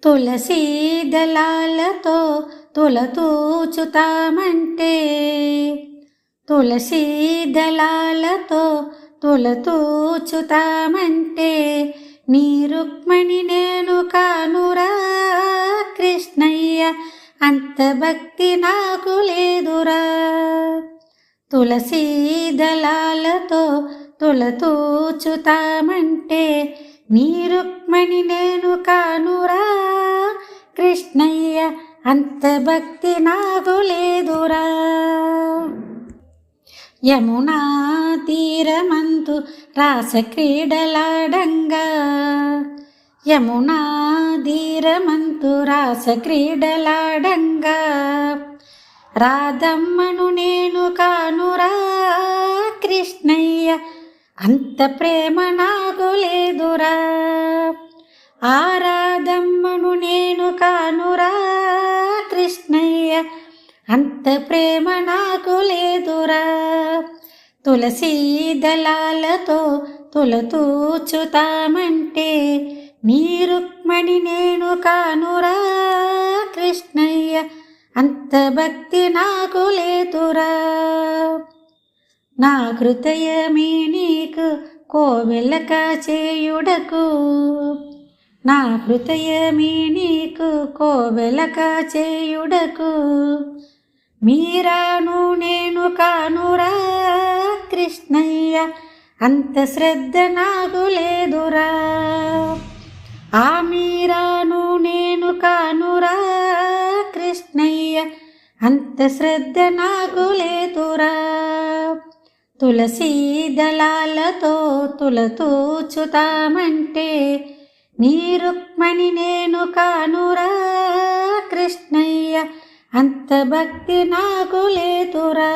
తులసీ దళాలతో తులతూచుతామంటే, తులసీ దళాలతో తులతూచుతామంటే, నీ రుక్మిణి నేను కానురా కృష్ణయ్య, అంత భక్తి నాకు లేదురా. తులసీ దళాలతో తులతూచుతామంటే, నీ రుక్మిణి నేను కానురా కృష్ణయ్య, అంత భక్తి నాకు లేదురా. యమునా తీరమందు రాసక్రీడలాడంగా, యమునా తీరమందు రాసక్రీడలాడంగా, రాధమ్మను నేను కానురా కృష్ణయ్య, అంత ప్రేమ నాకు లేదురా. ఆ రాధమ్మను నేను కానురా కృష్ణయ్య, అంత ప్రేమ నాకు లేదురా. తులసీ దళాలతో తులతూచుతామంటే, నీ రుక్మిణి నేను కానురా కృష్ణయ్య, అంత భక్తి నాకు లేదురా. నా హృదయమే నీకు కోవెలక చేయుడకు, నా హృదయమే నీకు కోవెలక చేయుడకు, మీరాను నేను కానురా కృష్ణయ్య, అంత శ్రద్ధ నాకు లేదురా. ఆ మీరాను నేను కానురా కృష్ణయ్య, అంత శ్రద్ధ నాకు లేదురా. తులసీ దళాలతో తులతూచుతామంటే, నీ రుక్మిణి నేను కానురా కృష్ణయ్య, అంత భక్తి నాకు లేదురా.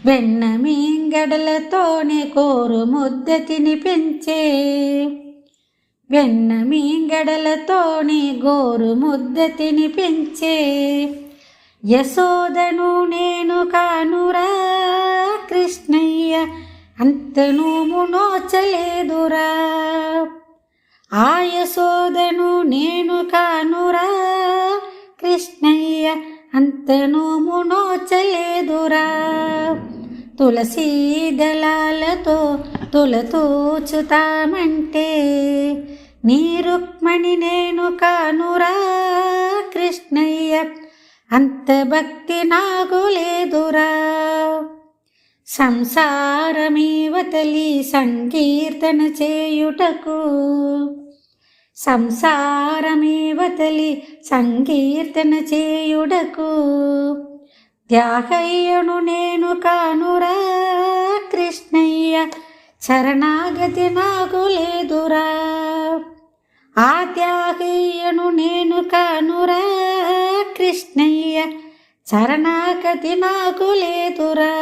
వెన్న మీంగడలతోనే కోరు ముద్ద తినిపించే, వెన్న మీంగడలతోనే గోరు ముద్ద తినిపించే, యశోదను నేను కానురా కృష్ణయ్య, అంత నోము నోచలేదురా. ఆ యశోదను నేను కానురా కృష్ణయ్య, అంత నోము నోచలేదురా. తులసీ దళాలతో తులతూచుతామంటే, నీ రుక్మిణి నేను కానురా కృష్ణయ్య, అంత భక్తి నాకు లేదురా. సంసారమీ వతలి సంకీర్తన చేయుటకు, సంసారమీ వతలి సంకీర్తన చేయుటకు, త్యాగయ్యను నేను కానురా కృష్ణయ్య, శరణాగతి నాకు లేదురా. ఆ త్యాగయ్యను నేను కానురా కృష్ణయ్య, శరణాగతి నాకు లేదురా.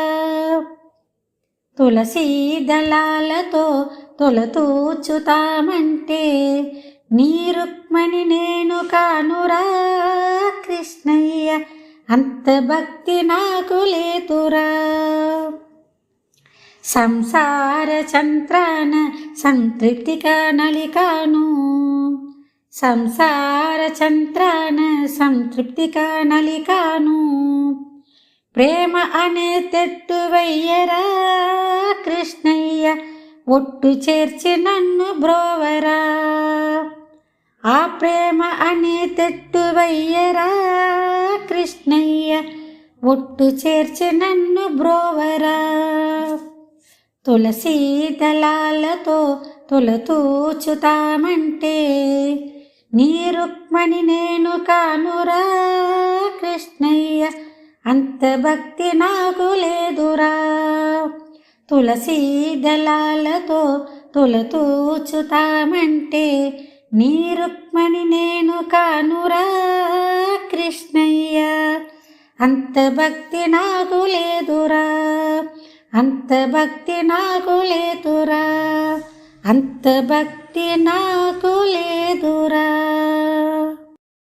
తులసీ దళాలతో తులతూచుతామంటే, నీ రుక్మిణి నేను కానురా కృష్ణయ్య, అంత భక్తి నాకు లేదురా. సంసార చంత్రాన సంతృప్తిగా నలికాను, సంసార చంత్రాన సంతృప్తిగా నలికాను, ప్రేమ అనే తెట్టు వెయ్యరా కృష్ణయ్య, ఒట్టు చేర్చి నన్ను బ్రోవరా. ఆ ప్రేమ అనే తెట్టు వెయ్యరా కృష్ణయ్య, ఒట్టు చేర్చి నన్ను బ్రోవరా. తులసీ దళాలతో తులతూచుతామంటే, నీ రుక్మిణి నేను కానురా కృష్ణయ్య, అంత భక్తి నాకు లేదురా. తులసీ దళాలతో తులతూచుతామంటే, నీ రుక్మిణి నేను కానురా కృష్ణయ్య, అంత భక్తి నాకు లేదురా. అంత భక్తి నాకు లేదురా, అంత భక్తి నాకు లేదురా.